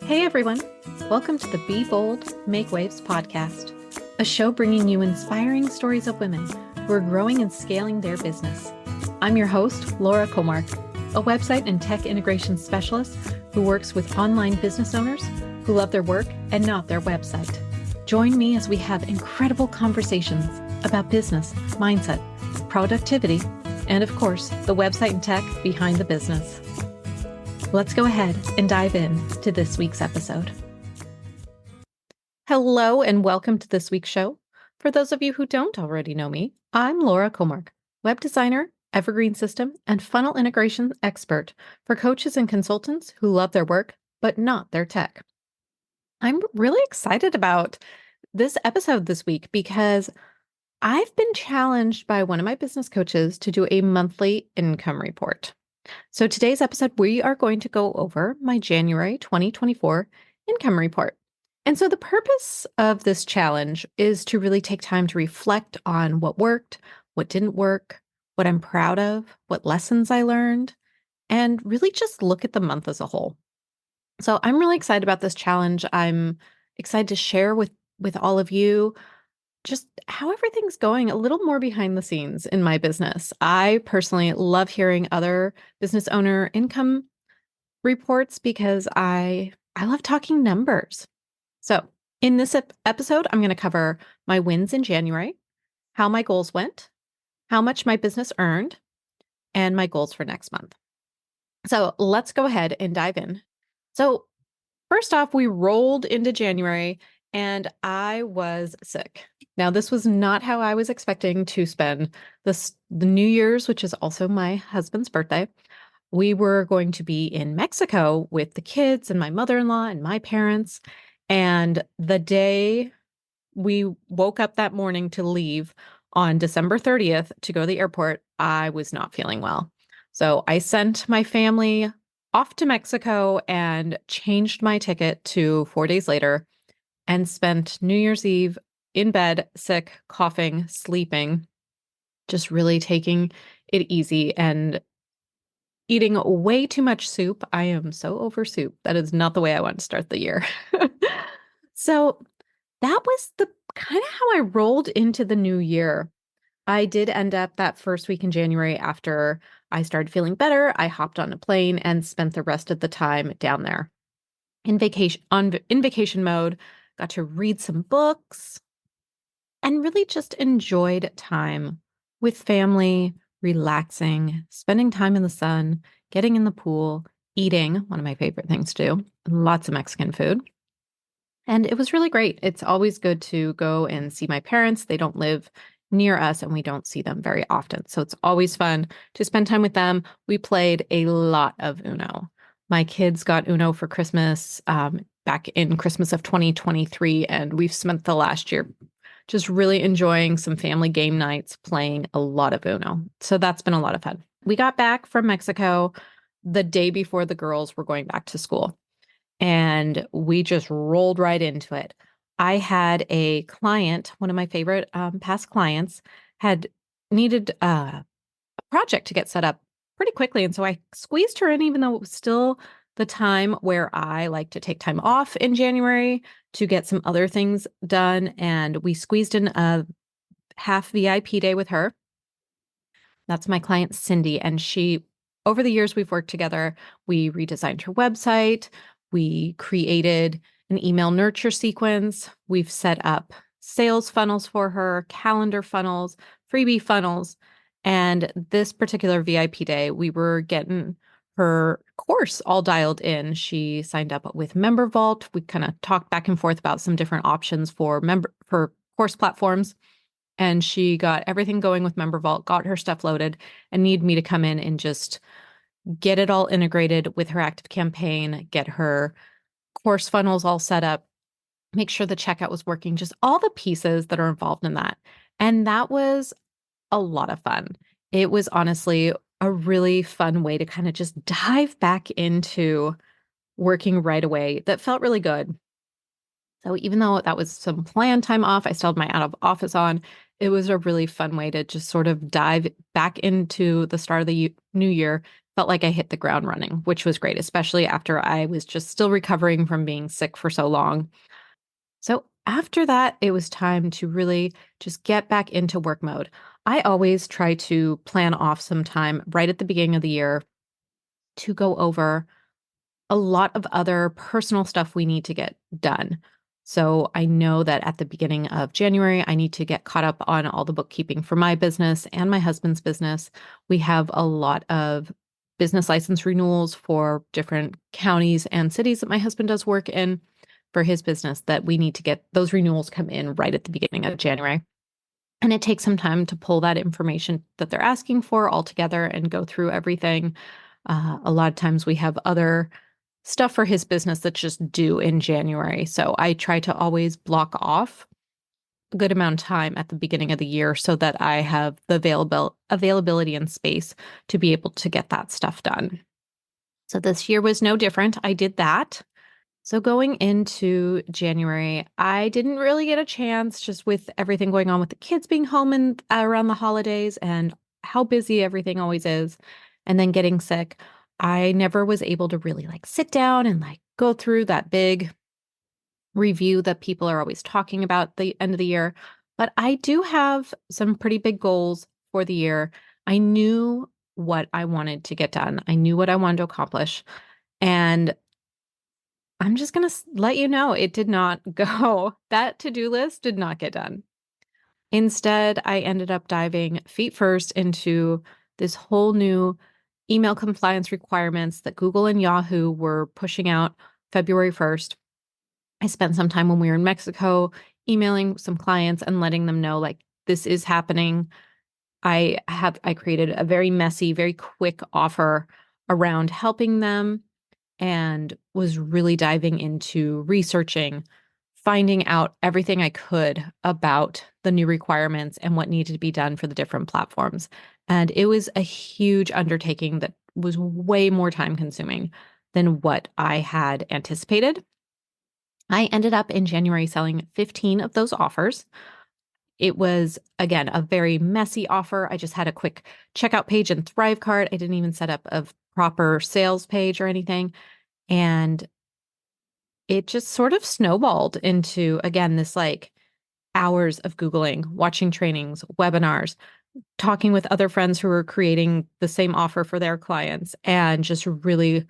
Hey everyone, welcome to the Be Bold, Make Waves podcast, a show bringing you inspiring stories of women who are growing and scaling their business. I'm your host, Laura Comark, a website and tech integration specialist who works with online business owners who love their work and not their website. Join me as we have incredible conversations about business, mindset, productivity, and of course, the website and tech behind the business. Let's go ahead and dive in to this week's episode. Hello and welcome to this week's show. For those of you who don't already know me, I'm Laura Comark, web designer, evergreen system, and funnel integration expert for coaches and consultants who love their work, but not their tech. I'm really excited about this episode this week because I've been challenged by one of my business coaches to do a monthly income report. So today's episode, we are going to go over my January 2024 income report. And so the purpose of this challenge is to really take time to reflect on what worked, what didn't work, what I'm proud of, what lessons I learned, and really just look at the month as a whole. So I'm really excited about this challenge. I'm excited to share with all of you just how everything's going a little more behind the scenes in my business. I personally love hearing other business owner income reports because I love talking numbers. So in this episode, I'm going to cover my wins in January, how my goals went, how much my business earned, and my goals for next month. So let's go ahead and dive in. So first off, we rolled into January and I was sick. Now, this was not how I was expecting to spend the New Year's, which is also my husband's birthday. We were going to be in Mexico with the kids and my mother-in-law and my parents. And the day we woke up that morning to leave on December 30th to go to the airport, I was not feeling well. So I sent my family off to Mexico and changed my ticket to 4 days later and spent New Year's Eve in bed, sick, coughing, sleeping, just really taking it easy and eating way too much soup. I am so over soup. That is not the way I want to start the year. So that was the kind of how I rolled into the new year. I did end up that first week in January after I started feeling better. I hopped on a plane and spent the rest of the time down there in vacation mode, got to read some books and really just enjoyed time with family, relaxing, spending time in the sun, getting in the pool, eating, one of my favorite things to do, lots of Mexican food. And it was really great. It's always good to go and see my parents. They don't live near us and we don't see them very often. So it's always fun to spend time with them. We played a lot of Uno. My kids got Uno for Christmas back in Christmas of 2023, and we've spent the last year just really enjoying some family game nights, playing a lot of Uno. So that's been a lot of fun. We got back from Mexico the day before the girls were going back to school. And we just rolled right into it. I had a client, one of my favorite past clients, had needed a project to get set up pretty quickly. And so I squeezed her in, even though it was still the time where I like to take time off in January to get some other things done. And we squeezed in a half VIP day with her. That's my client, Cindy. And over the years we've worked together, we redesigned her website. We created an email nurture sequence. We've set up sales funnels for her, calendar funnels, freebie funnels. And this particular VIP day, we were getting her course all dialed in. She signed up with Member Vault. We kind of talked back and forth about some different options for course platforms. And she got everything going with Member Vault, got her stuff loaded, and needed me to come in and just get it all integrated with her active campaign, get her course funnels all set up, make sure the checkout was working, just all the pieces that are involved in that. And that was a lot of fun. It was honestly a really fun way to kind of just dive back into working right away. That felt really good. So even though that was some planned time off, I still had my out of office on It was a really fun way to just sort of dive back into the start of the new year. Felt like I hit the ground running, which was great, especially after I was just still recovering from being sick for so long. So after that, it was time to really just get back into work mode. I always try to plan off some time right at the beginning of the year to go over a lot of other personal stuff we need to get done. So I know that at the beginning of January, I need to get caught up on all the bookkeeping for my business and my husband's business. We have a lot of business license renewals for different counties and cities that my husband does work in for his business that we need to get those renewals come in right at the beginning of January. And it takes some time to pull that information that they're asking for all together and go through everything. A lot of times we have other stuff for his business that's just due in January. So I try to always block off a good amount of time at the beginning of the year so that I have the availability and space to be able to get that stuff done. So this year was no different. I did that. So going into January, I didn't really get a chance just with everything going on with the kids being home and around the holidays and how busy everything always is, and then getting sick. I never was able to really like sit down and like go through that big review that people are always talking about the end of the year. But I do have some pretty big goals for the year. I knew what I wanted to get done. I knew what I wanted to accomplish. And I'm just going to let you know it did not go. That to-do list did not get done. Instead, I ended up diving feet first into this whole new email compliance requirements that Google and Yahoo were pushing out February 1st. I spent some time when we were in Mexico emailing some clients and letting them know like this is happening. I created a very messy, very quick offer around helping them and was really diving into researching, finding out everything I could about the new requirements and what needed to be done for the different platforms. And it was a huge undertaking that was way more time consuming than what I had anticipated. I ended up in January selling 15 of those offers. It was, again, a very messy offer. I just had a quick checkout page and Thrive cart. I didn't even set up a proper sales page or anything. And it just sort of snowballed into, again, this like hours of Googling, watching trainings, webinars, talking with other friends who were creating the same offer for their clients, and just really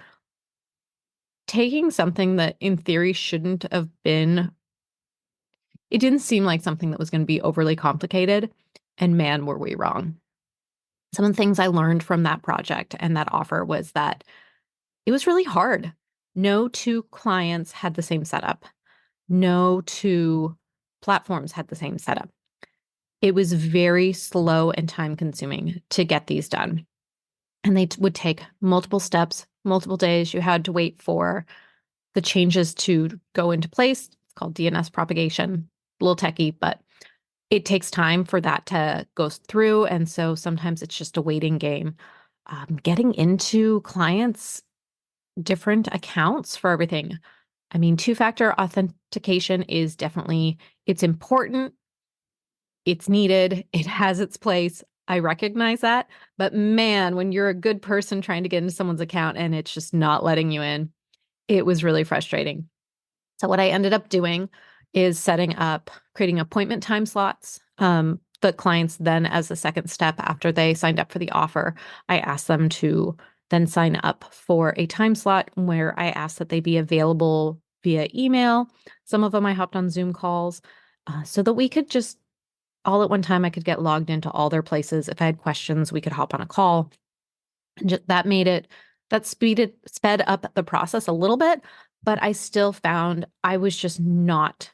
taking something that in theory shouldn't have been, it didn't seem like something that was going to be overly complicated. And man, were we wrong. Some of the things I learned from that project and that offer was that it was really hard. No two clients had the same setup. No two platforms had the same setup. It was very slow and time consuming to get these done. And they would take multiple steps, multiple days. You had to wait for the changes to go into place. It's called DNS propagation, a little techie, but it takes time for that to go through. And so sometimes it's just a waiting game. Getting into clients' different accounts for everything. I mean, two-factor authentication is definitely, it's important, it's needed, it has its place. I recognize that. But man, when you're a good person trying to get into someone's account and it's just not letting you in, it was really frustrating. So what I ended up doing is setting up, creating appointment time slots. The clients then, as a second step after they signed up for the offer, I asked them to then sign up for a time slot where I asked that they be available via email. Some of them I hopped on Zoom calls so that we could just all at one time, I could get logged into all their places. If I had questions, we could hop on a call. And that made it, that sped up the process a little bit, but I still found I was just not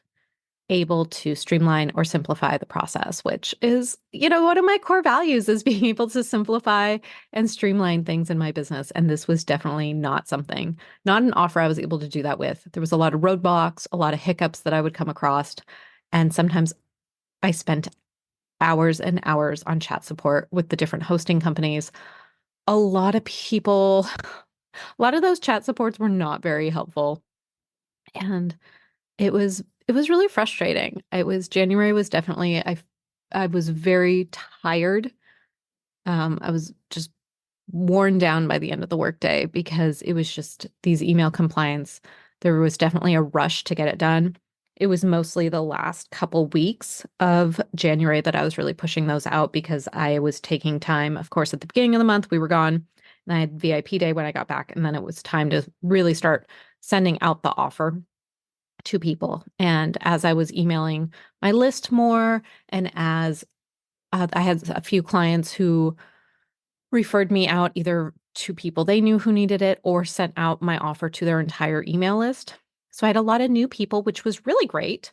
able to streamline or simplify the process, which is, one of my core values is being able to simplify and streamline things in my business. And this was definitely not an offer I was able to do that with. There was a lot of roadblocks, a lot of hiccups that I would come across. And sometimes I spent hours and hours on chat support with the different hosting companies. A lot of people, a lot of those chat supports were not very helpful. And it was really frustrating. January was definitely I was very tired. I was just worn down by the end of the workday because it was just these email compliance. There was definitely a rush to get it done. It was mostly the last couple weeks of January that I was really pushing those out because I was taking time. Of course, at the beginning of the month, we were gone, and I had VIP day when I got back. And then it was time to really start sending out the offer to people. And as I was emailing my list more, and as I had a few clients who referred me out either to people they knew who needed it or sent out my offer to their entire email list. So I had a lot of new people, which was really great.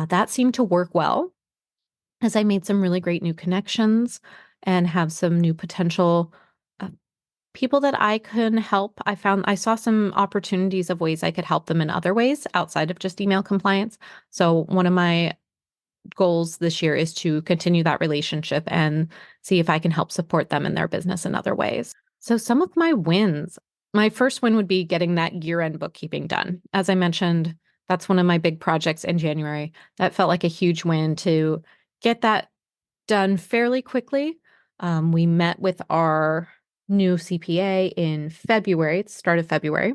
That seemed to work well as I made some really great new connections and have some new potential uh, people that I can help. I saw some opportunities of ways I could help them in other ways outside of just email compliance. So one of my goals this year is to continue that relationship and see if I can help support them in their business in other ways. So, some of my wins, my first win would be getting that year end bookkeeping done. As I mentioned, that's one of my big projects in January. That felt like a huge win to get that done fairly quickly. We met with our new CPA in February, it's start of February,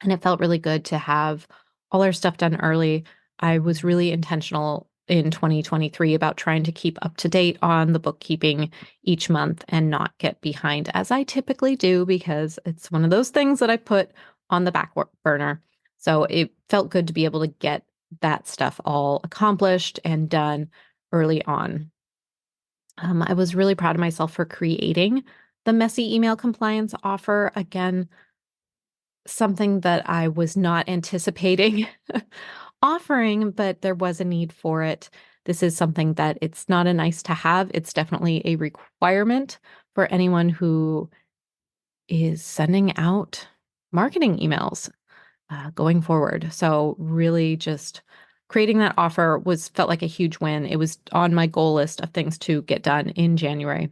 and it felt really good to have all our stuff done early. I was really intentional in 2023 about trying to keep up to date on the bookkeeping each month and not get behind as I typically do because it's one of those things that I put on the back burner. So it felt good to be able to get that stuff all accomplished and done early on. I was really proud of myself for creating the messy email compliance offer. Again, something that I was not anticipating offering, but there was a need for it. This is something that it's not a nice to have. It's definitely a requirement for anyone who is sending out marketing emails going forward. So really just creating that offer felt like a huge win. It was on my goal list of things to get done in January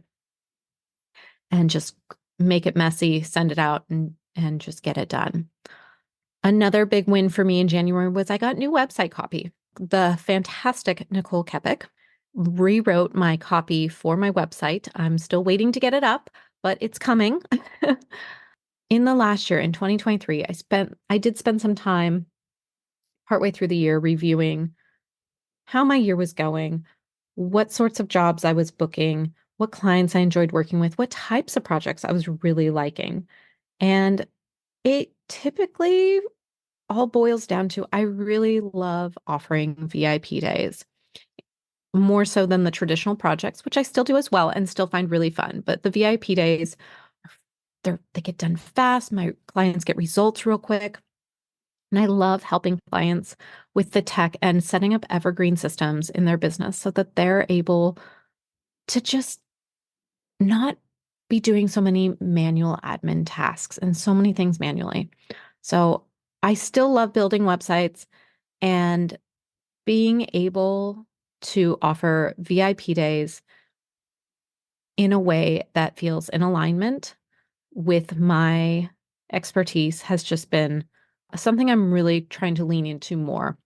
and just make it messy, send it out and just get it done. Another big win for me in January was I got new website copy. The fantastic Nicole Kepik rewrote my copy for my website. I'm still waiting to get it up, but it's coming. In the last year, in 2023, I did spend some time partway through the year reviewing how my year was going, what sorts of jobs I was booking, what clients I enjoyed working with, what types of projects I was really liking. And it typically all boils down to I really love offering VIP days more so than the traditional projects, which I still do as well and still find really fun. But the VIP days, they get done fast. My clients get results real quick. And I love helping clients with the tech and setting up evergreen systems in their business so that they're able to just not be doing so many manual admin tasks and so many things manually. So I still love building websites and being able to offer VIP days in a way that feels in alignment with my expertise has just been something I'm really trying to lean into more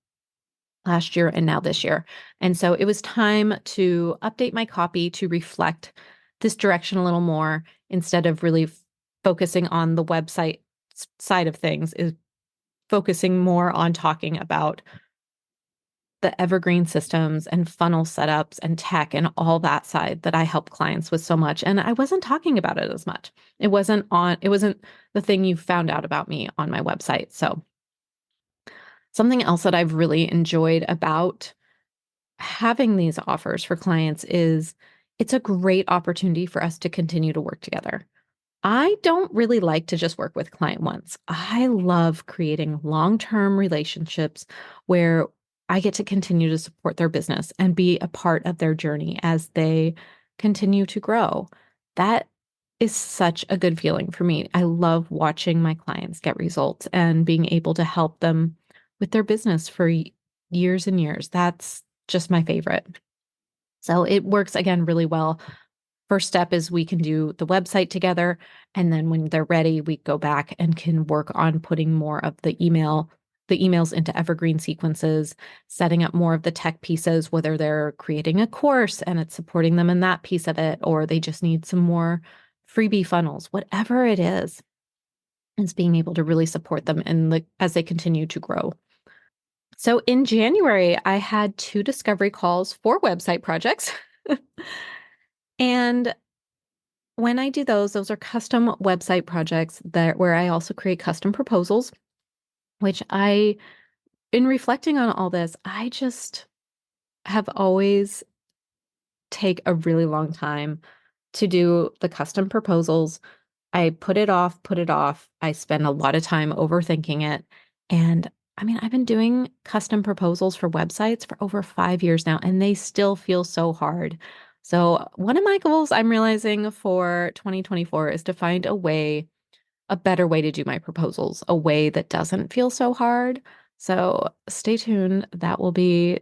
last year and now this year. And so it was time to update my copy to reflect this direction a little more instead of really focusing on the website side of things, is focusing more on talking about the evergreen systems and funnel setups and tech and all that side that I help clients with so much. And I wasn't talking about it as much. It wasn't the thing you found out about me on my website. So something else that I've really enjoyed about having these offers for clients is it's a great opportunity for us to continue to work together. I don't really like to just work with client once. I love creating long-term relationships where I get to continue to support their business and be a part of their journey as they continue to grow. That is such a good feeling for me. I love watching my clients get results and being able to help them with their business for years and years. That's just my favorite. So it works again really well. First step is we can do the website together. And then when they're ready, we go back and can work on putting more of the email the emails into evergreen sequences, setting up more of the tech pieces, whether they're creating a course and it's supporting them in that piece of it, or they just need some more freebie funnels, whatever it is being able to really support them as they continue to grow. So in January, I had 2 discovery calls for website projects. And when I do those are custom website projects where I also create custom proposals, which in reflecting on all this, I just have always take a really long time to do the custom proposals. I put it off, put it off. I spend a lot of time overthinking it. And I mean, I've been doing custom proposals for websites for over 5 years now, and they still feel so hard. So, one of my goals I'm realizing for 2024 is to find a better way to do my proposals, a way that doesn't feel so hard. So, stay tuned. That will be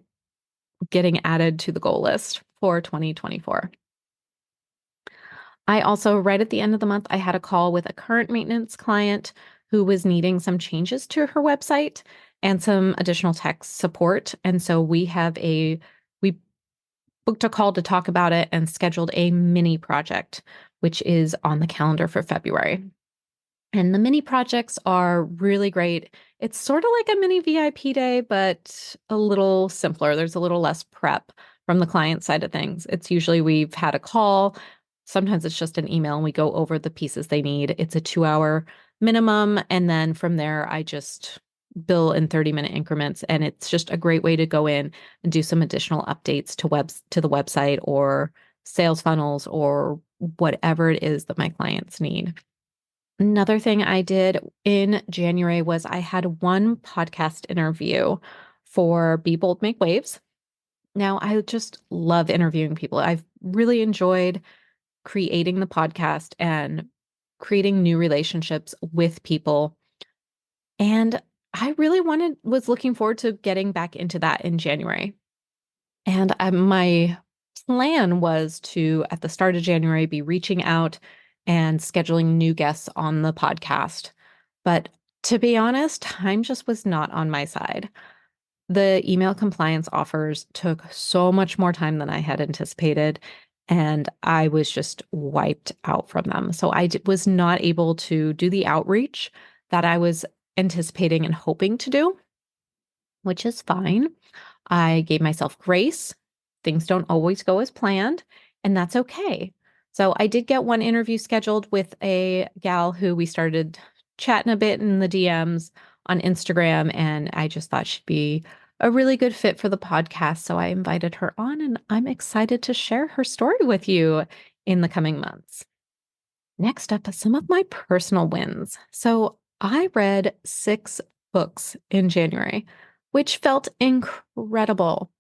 getting added to the goal list for 2024. I also, right at the end of the month, I had a call with a current maintenance client who was needing some changes to her website and some additional tech support. And so we booked a call to talk about it and scheduled a mini project, which is on the calendar for February. And the mini projects are really great. It's sort of like a mini VIP day, but a little simpler. There's a little less prep from the client side of things. It's usually we've had a call. Sometimes it's just an email and we go over the pieces they need. It's a 2-hour minimum. And then from there, I just bill in 30-minute increments. And it's just a great way to go in and do some additional updates to the website or sales funnels or whatever it is that my clients need. Another thing I did in January was I had one podcast interview for Be Bold, Make Waves. Now, I just love interviewing people. I've really enjoyed creating the podcast and creating new relationships with people. And I really was looking forward to getting back into that in January. And my plan was to, at the start of January, be reaching out and scheduling new guests on the podcast. But to be honest, time just was not on my side. The email compliance offers took so much more time than I had anticipated, and I was just wiped out from them. So was not able to do the outreach that I was anticipating and hoping to do, which is fine. I gave myself grace. Things don't always go as planned, and that's okay. So I did get one interview scheduled with a gal who we started chatting a bit in the DMs on Instagram, and I just thought she'd be a really good fit for the podcast. So I invited her on, and I'm excited to share her story with you in the coming months. Next up, some of my personal wins. So I read 6 books in January, which felt incredible.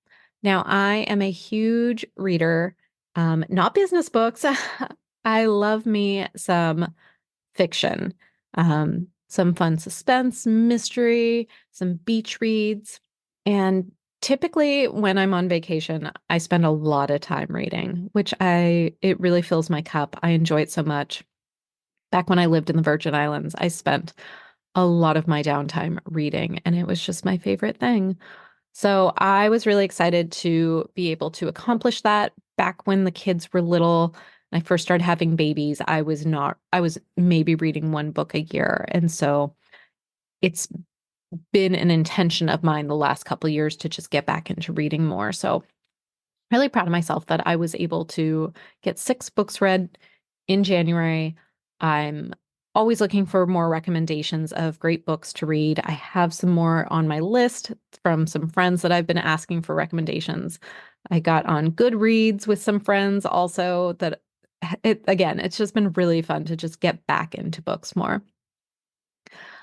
Now, I am a huge reader, not business books. I love me some fiction, some fun suspense, mystery, some beach reads. And typically when I'm on vacation, I spend a lot of time reading, it really fills my cup. I enjoy it so much. Back when I lived in the Virgin Islands, I spent a lot of my downtime reading, and it was just my favorite thing. So I was really excited to be able to accomplish that. Back when the kids were little, and I first started having babies, I was maybe reading 1 book a year. And so it's been an intention of mine the last couple of years to just get back into reading more. So really proud of myself that I was able to get 6 books read in January. I'm always looking for more recommendations of great books to read. I have some more on my list from some friends that I've been asking for recommendations. I got on Goodreads with some friends also it's just been really fun to just get back into books more.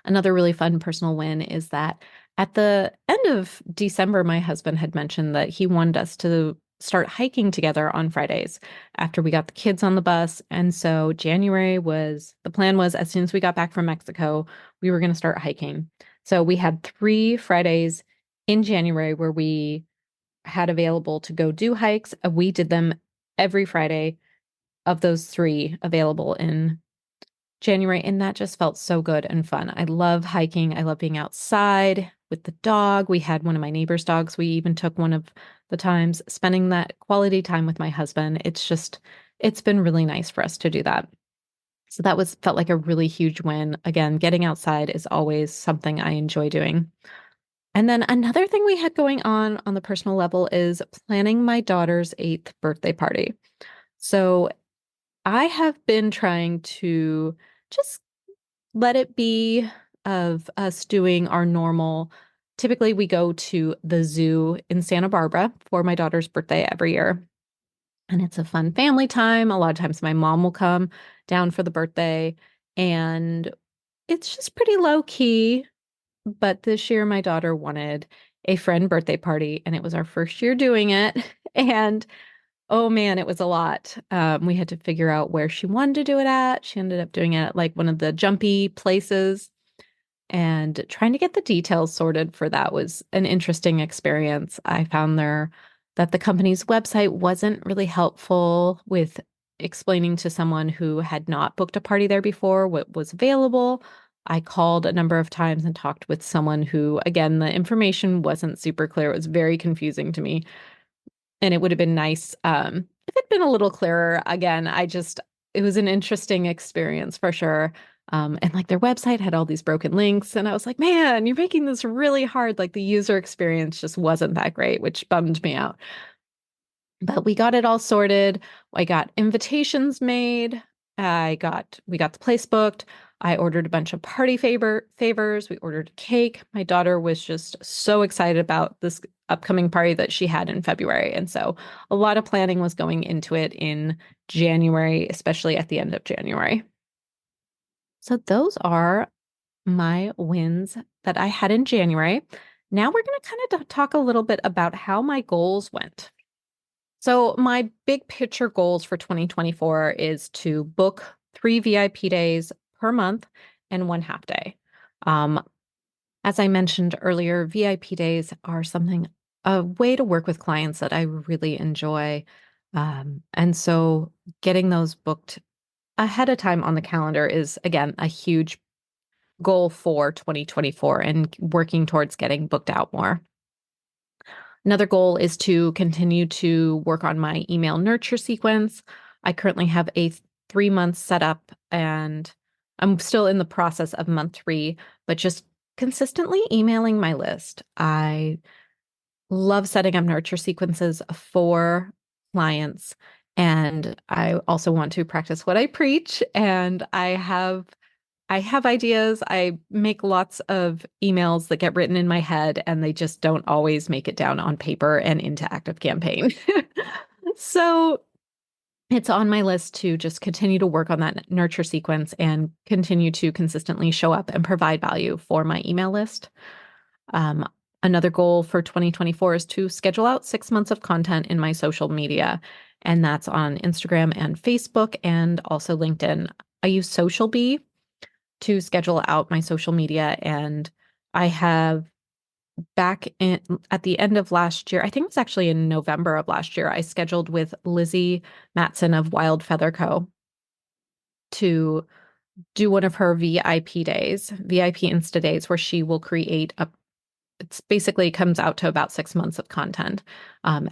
Another really fun personal win is that at the end of December, my husband had mentioned that he wanted us to start hiking together on Fridays after we got the kids on the bus. And so the plan was as soon as we got back from Mexico, we were going to start hiking. So we had 3 Fridays in January where we had available to go do hikes. We did them every Friday of those 3 available in January, and that just felt so good and fun. I love hiking. I love being outside. with the dog. We had one of my neighbor's dogs. We even took one of the times spending that quality time with my husband. It's been really nice for us to do that. So that felt like a really huge win. Again, getting outside is always something I enjoy doing. And then another thing we had going on the personal level is planning my daughter's 8th birthday party. So I have been trying to just let it be of us doing our normal. Typically, we go to the zoo in Santa Barbara for my daughter's birthday every year. And it's a fun family time. A lot of times my mom will come down for the birthday, and it's just pretty low key. But this year, my daughter wanted a friend birthday party, and it was our first year doing it. And oh man, it was a lot. We had to figure out where she wanted to do it at. She ended up doing it at like one of the jumpy places, and trying to get the details sorted for that was an interesting experience. I found there that the company's website wasn't really helpful with explaining to someone who had not booked a party there before what was available. I called a number of times and talked with someone who, again, the information wasn't super clear. It was very confusing to me. And it would have been nice if it'd been a little clearer. Again, it was an interesting experience for sure. And like their website had all these broken links. And I was like, man, you're making this really hard. Like the user experience just wasn't that great, which bummed me out. But we got it all sorted. I got invitations made. We got the place booked. I ordered a bunch of party favors. We ordered a cake. My daughter was just so excited about this upcoming party that she had in February. And so a lot of planning was going into it in January, especially at the end of January. So those are my wins that I had in January. Now we're going to kind of talk a little bit about how my goals went. So, my big picture goals for 2024 is to book 3 VIP days per month and 1 half day. Um, as I mentioned earlier, VIP days are a way to work with clients that I really enjoy. And so, getting those booked ahead of time on the calendar is, again, a huge goal for 2024 and working towards getting booked out more. Another goal is to continue to work on my email nurture sequence. I currently have a 3 month setup, and I'm still in the process of month 3, but just consistently emailing my list. I love setting up nurture sequences for clients, and I also want to practice what I preach. And I have ideas. I make lots of emails that get written in my head, and they just don't always make it down on paper and into active campaign. So it's on my list to just continue to work on that nurture sequence and continue to consistently show up and provide value for my email list. Um, Another goal for 2024 is to schedule out 6 months of content in my social media, and that's on Instagram and Facebook and also LinkedIn. I use Social Bee to schedule out my social media. And I have at the end of last year, I think it was actually in November of last year, I scheduled with Lizzie Matson of Wild Feather Co. to do one of her VIP days, VIP Insta days, where she will create it's basically comes out to about 6 months of content,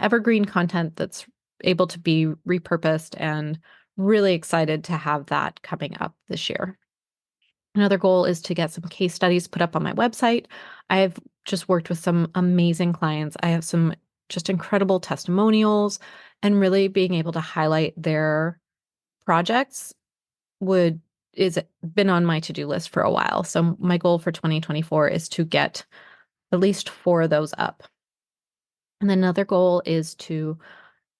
evergreen content that's able to be repurposed, and really excited to have that coming up this year. Another goal is to get some case studies put up on my website. I've just worked with some amazing clients. I have some just incredible testimonials, and really being able to highlight their projects would is been on my to-do list for a while. So my goal for 2024 is to get at least 4 of those up. And another goal is to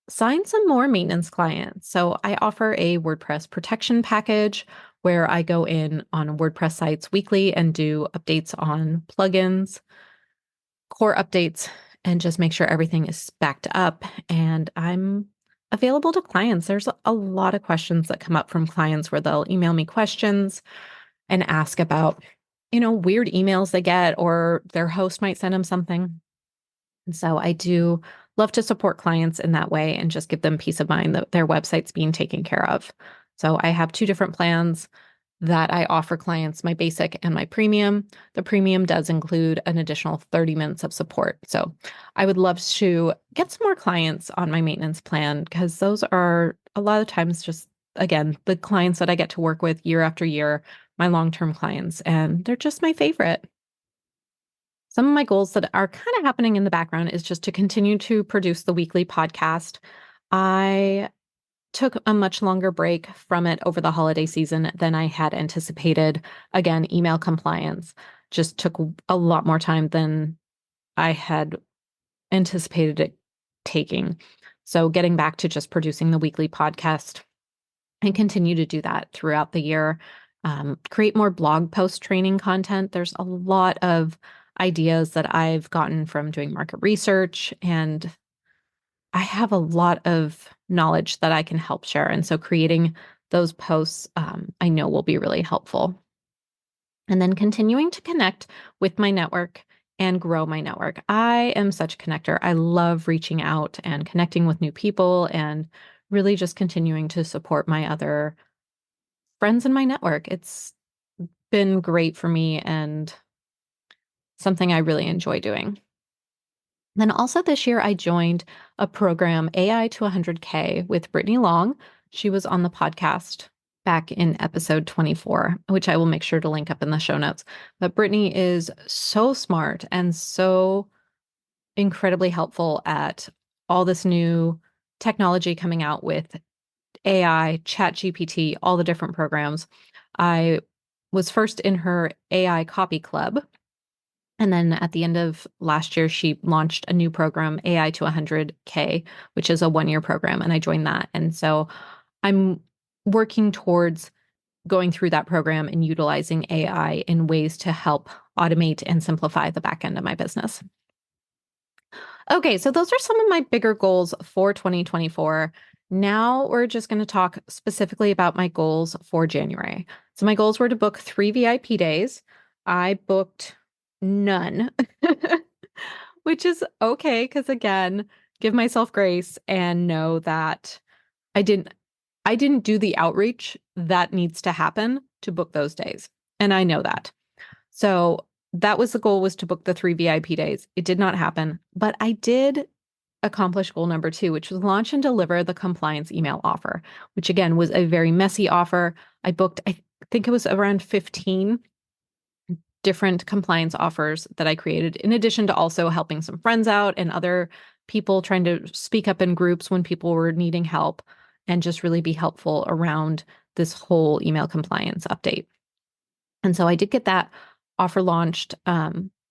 sign some more maintenance clients. So I offer a WordPress protection package where I go in on WordPress sites weekly and do updates on plugins, core updates, and just make sure everything is backed up. And I'm available to clients. There's a lot of questions that come up from clients where they'll email me questions and ask about, weird emails they get, or their host might send them something. And so I do love to support clients in that way and just give them peace of mind that their website's being taken care of. So I have 2 different plans. that I offer clients my basic and my premium. The premium does include an additional 30 minutes of support. So I would love to get some more clients on my maintenance plan because those are a lot of times just, again, the clients that I get to work with year after year, my long-term clients, and they're just my favorite. Some of my goals that are kind of happening in the background is just to continue to produce the weekly podcast. I took a much longer break from it over the holiday season than I had anticipated. Again, email compliance just took a lot more time than I had anticipated it taking. So, getting back to just producing the weekly podcast and continue to do that throughout the year. Create more blog post training content. There's a lot of ideas that I've gotten from doing market research, and I have a lot of knowledge that I can help share. And so creating those posts, I know will be really helpful. And then continuing to connect with my network and grow my network. I am such a connector. I love reaching out and connecting with new people and really just continuing to support my other friends in my network. It's been great for me and something I really enjoy doing. Then also this year, I joined a program, AI to 100K, with Brittany Long. She was on the podcast back in episode 24, which I will make sure to link up in the show notes. But Brittany is so smart and so incredibly helpful at all this new technology coming out with AI, ChatGPT, all the different programs. I was first in her AI copy club. And then at the end of last year, she launched a new program, AI to 100K, which is a 1-year program. And I joined that. And so I'm working towards going through that program and utilizing AI in ways to help automate and simplify the back end of my business. Okay, so those are some of my bigger goals for 2024. Now we're just going to talk specifically about my goals for January. So my goals were to book 3 VIP days. I booked none, which is okay because again, give myself grace and know that I didn't I didn't do the outreach that needs to happen to book those days. And I know that. So that was the goal, was to book the 3 VIP days. It did not happen, but I did accomplish goal number 2, which was launch and deliver the compliance email offer, which again was a very messy offer. I booked, I think it was around 15 different compliance offers that I created, in addition to also helping some friends out and other people trying to speak up in groups when people were needing help and just really be helpful around this whole email compliance update. And so I did get that offer launched.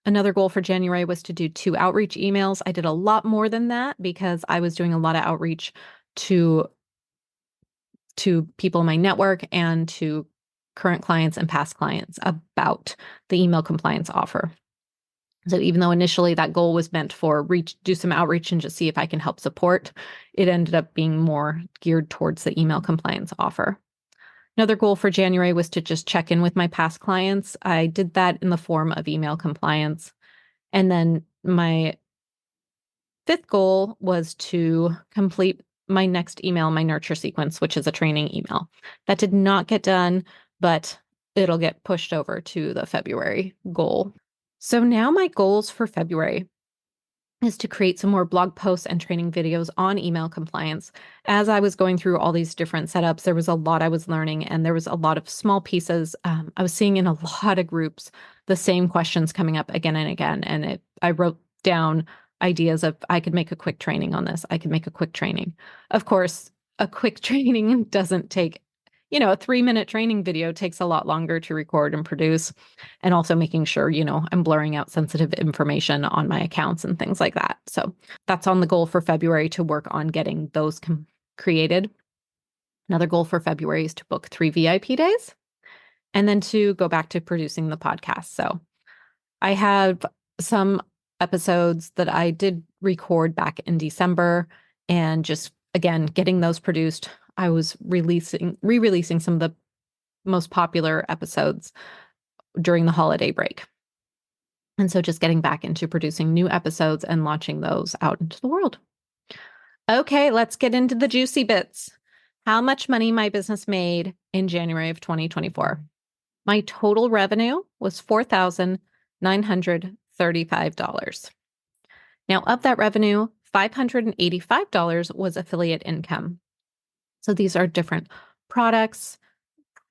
Another goal for January was to do 2 outreach emails. I did a lot more than that because I was doing a lot of outreach to people in my network and to current clients and past clients about the email compliance offer. So even though initially that goal was meant for do some outreach and just see if I can help support, it ended up being more geared towards the email compliance offer. Another goal for January was to just check in with my past clients. I did that in the form of email compliance. And then my 5th goal was to complete my next email, my nurture sequence, which is a training email. That did not get done, but it'll get pushed over to the February goal. So now my goals for February is to create some more blog posts and training videos on email compliance. As I was going through all these different setups, there was a lot I was learning, and there was a lot of small pieces. I was seeing in a lot of groups the same questions coming up again and again. And I wrote down ideas of, I could make a quick training on this. I could make a quick training. Of course, a quick training doesn't take, a 3-minute training video takes a lot longer to record and produce. And also making sure, I'm blurring out sensitive information on my accounts and things like that. So that's on the goal for February, to work on getting those created. Another goal for February is to book 3 VIP days and then to go back to producing the podcast. So I have some episodes that I did record back in December, and just, again, getting those produced. I was re-releasing some of the most popular episodes during the holiday break. And so just getting back into producing new episodes and launching those out into the world. Okay, let's get into the juicy bits. How much money my business made in January of 2024. My total revenue was $4,935. Now, of that revenue, $585 was affiliate income. So these are different products,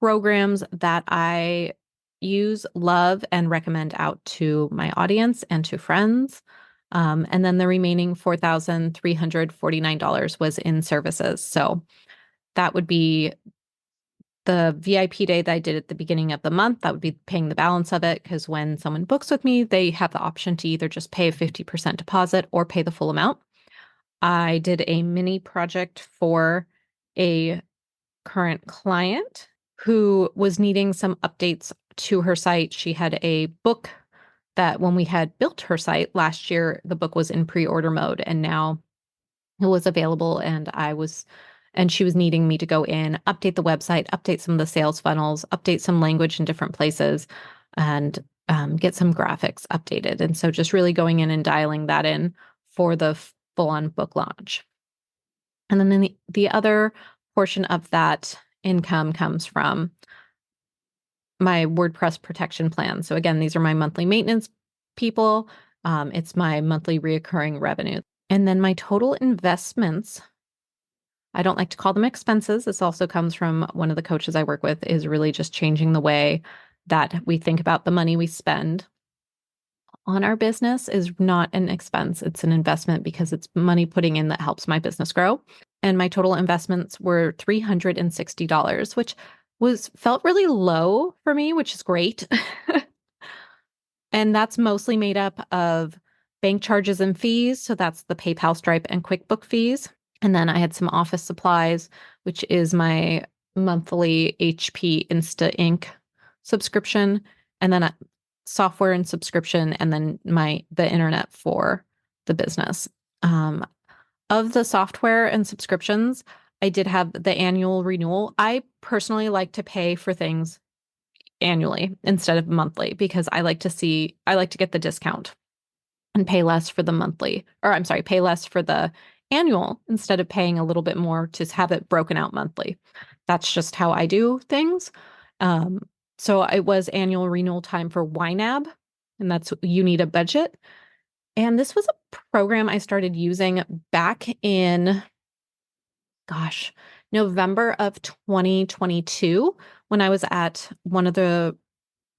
programs that I use, love, and recommend out to my audience and to friends. And then the remaining $4,349 was in services. So that would be the VIP day that I did at the beginning of the month. That would be paying the balance of it, because when someone books with me, they have the option to either just pay a 50% deposit or pay the full amount. I did a mini project for a current client who was needing some updates to her site. She had a book that when we had built her site last year, the book was in pre-order mode, and now it was available, and she was needing me to go in, update the website, update some of the sales funnels, update some language in different places, and get some graphics updated. And so just really going in and dialing that in for the full-on book launch. And then the other portion of that income comes from my WordPress protection plan. So again, these are my monthly maintenance people. It's my monthly reoccurring revenue. And then my total investments, I don't like to call them expenses. This also comes from one of the coaches I work with, is really just changing the way that we think about the money we spend on our business is not an expense. It's an investment, because it's money putting in that helps my business grow. And my total investments were $360, which felt really low for me, which is great. And that's mostly made up of bank charges and fees. So that's the PayPal, Stripe, and QuickBook fees. And then I had some office supplies, which is my monthly HP Insta Ink subscription, and then a software and subscription, and then the internet for the business. Of the software and subscriptions, I did have the annual renewal. I personally like to pay for things annually instead of monthly, because I like to get the discount and pay less for the monthly, or I'm sorry, pay less for the annual instead of paying a little bit more to have it broken out monthly. That's just how I do things. So it was annual renewal time for YNAB, and that's You Need a Budget. And this was a program I started using back in, November of 2022, when I was at one of the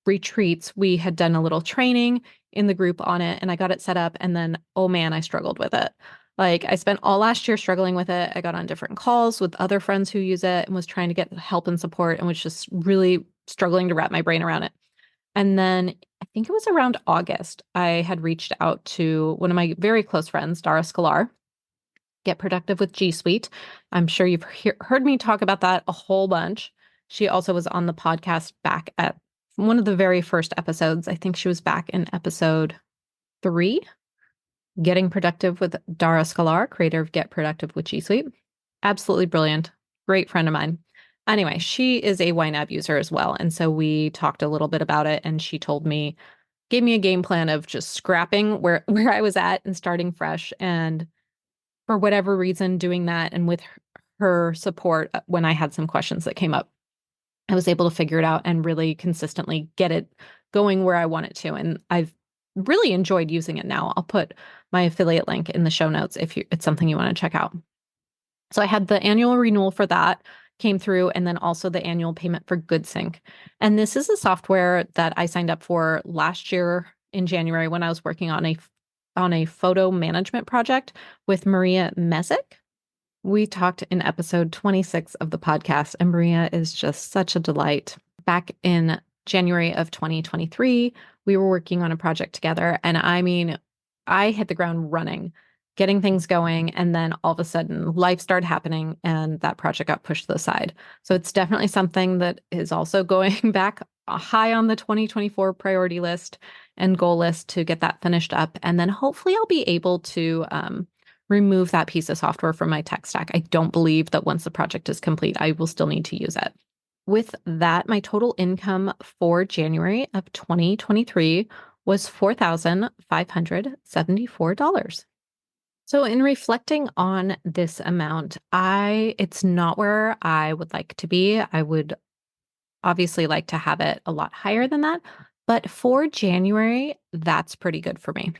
retreats. We had done a little training in the group on it, and I got it set up, and then, oh man, I struggled with it. Like, I spent all last year struggling with it. I got on different calls with other friends who use it and was trying to get help and support, and was just really struggling to wrap my brain around it. And then I think it was around August, I had reached out to one of my very close friends, Dara Scalar, Get Productive with G Suite. I'm sure you've heard me talk about that a whole bunch. She also was on the podcast back at one of the very first episodes. I think she was back in episode 3, Getting Productive with Dara Scalar, creator of Get Productive with G Suite. Absolutely brilliant. Great friend of mine. Anyway, she is a YNAB user as well. And so we talked a little bit about it, and she gave me a game plan of just scrapping where I was at and starting fresh. And for whatever reason, doing that, and with her support when I had some questions that came up, I was able to figure it out and really consistently get it going where I want it to. And I've really enjoyed using it now. I'll put my affiliate link in the show notes if it's something you want to check out. So I had the annual renewal for that came through, and then also the annual payment for GoodSync. And this is a software that I signed up for last year in January when I was working on a photo management project with Maria Mezek. We talked in episode 26 of the podcast, and Maria is just such a delight. Back in January of 2023, we were working on a project together, and I mean, I hit the ground running, getting things going, and then all of a sudden life started happening and that project got pushed to the side. So it's definitely something that is also going back high on the 2024 priority list and goal list to get that finished up. And then hopefully I'll be able to remove that piece of software from my tech stack. I don't believe that once the project is complete, I will still need to use it. With that, my total income for January of 2023 was $4,574. So in reflecting on this amount, it's not where I would like to be. I would obviously like to have it a lot higher than that. But for January, that's pretty good for me,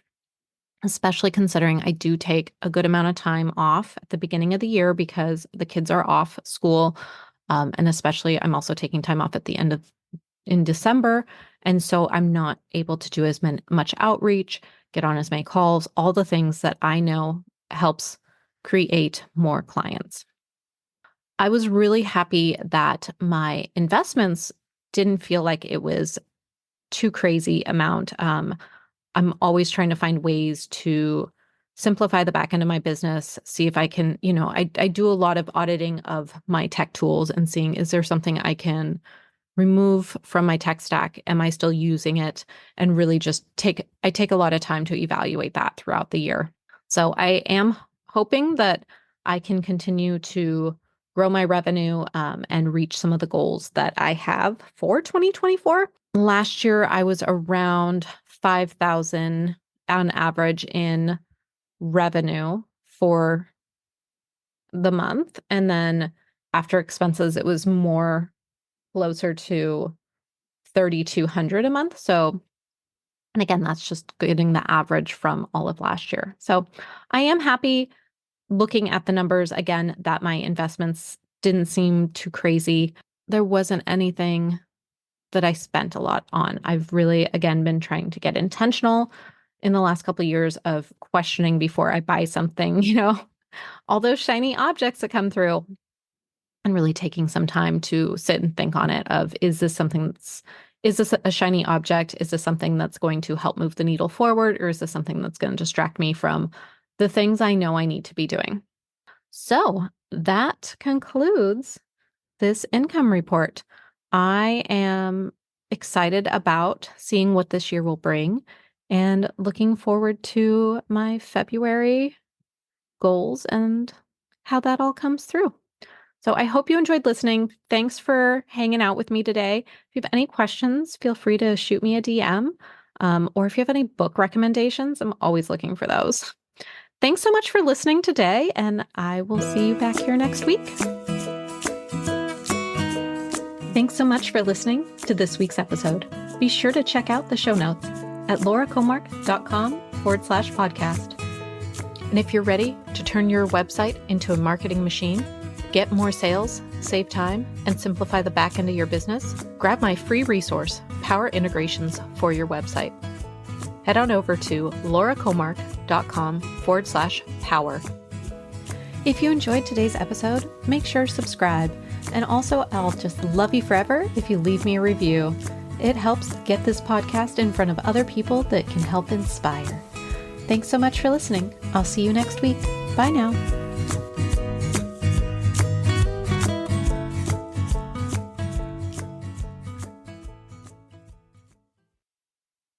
especially considering I do take a good amount of time off at the beginning of the year because the kids are off school. And especially, I'm also taking time off at the end of in December. And so I'm not able to do as much outreach, get on as many calls, all the things that I know helps create more clients. I was really happy that my investments didn't feel like it was too crazy amount. I'm always trying to find ways to simplify the back end of my business, see if I can, I do a lot of auditing of my tech tools and seeing, is there something I can remove from my tech stack? Am I still using it? And really just I take a lot of time to evaluate that throughout the year. So I am hoping that I can continue to grow my revenue and reach some of the goals that I have for 2024. Last year, I was around 5,000 on average in revenue for the month. And then after expenses, it was more closer to 3,200 a month. So, and again, that's just getting the average from all of last year. So I am happy looking at the numbers again that my investments didn't seem too crazy. There wasn't anything that I spent a lot on. I've really, again, been trying to get intentional in the last couple of years of questioning before I buy something, all those shiny objects that come through, and really taking some time to sit and think on it of, is this a shiny object? Is this something that's going to help move the needle forward? Or is this something that's going to distract me from the things I know I need to be doing? So that concludes this income report. I am excited about seeing what this year will bring and looking forward to my February goals and how that all comes through. So I hope you enjoyed listening. Thanks for hanging out with me today. If you have any questions, feel free to shoot me a DM. Or if you have any book recommendations, I'm always looking for those. Thanks so much for listening today, and I will see you back here next week. Thanks so much for listening to this week's episode. Be sure to check out the show notes at lauracomark.com/podcast. And if you're ready to turn your website into a marketing machine, get more sales, save time, and simplify the back end of your business, grab my free resource, Power Integrations for your website. Head on over to lauracomark.com/power. If you enjoyed today's episode, make sure to subscribe. And also, I'll just love you forever if you leave me a review. It helps get this podcast in front of other people that can help inspire. Thanks so much for listening. I'll see you next week. Bye now.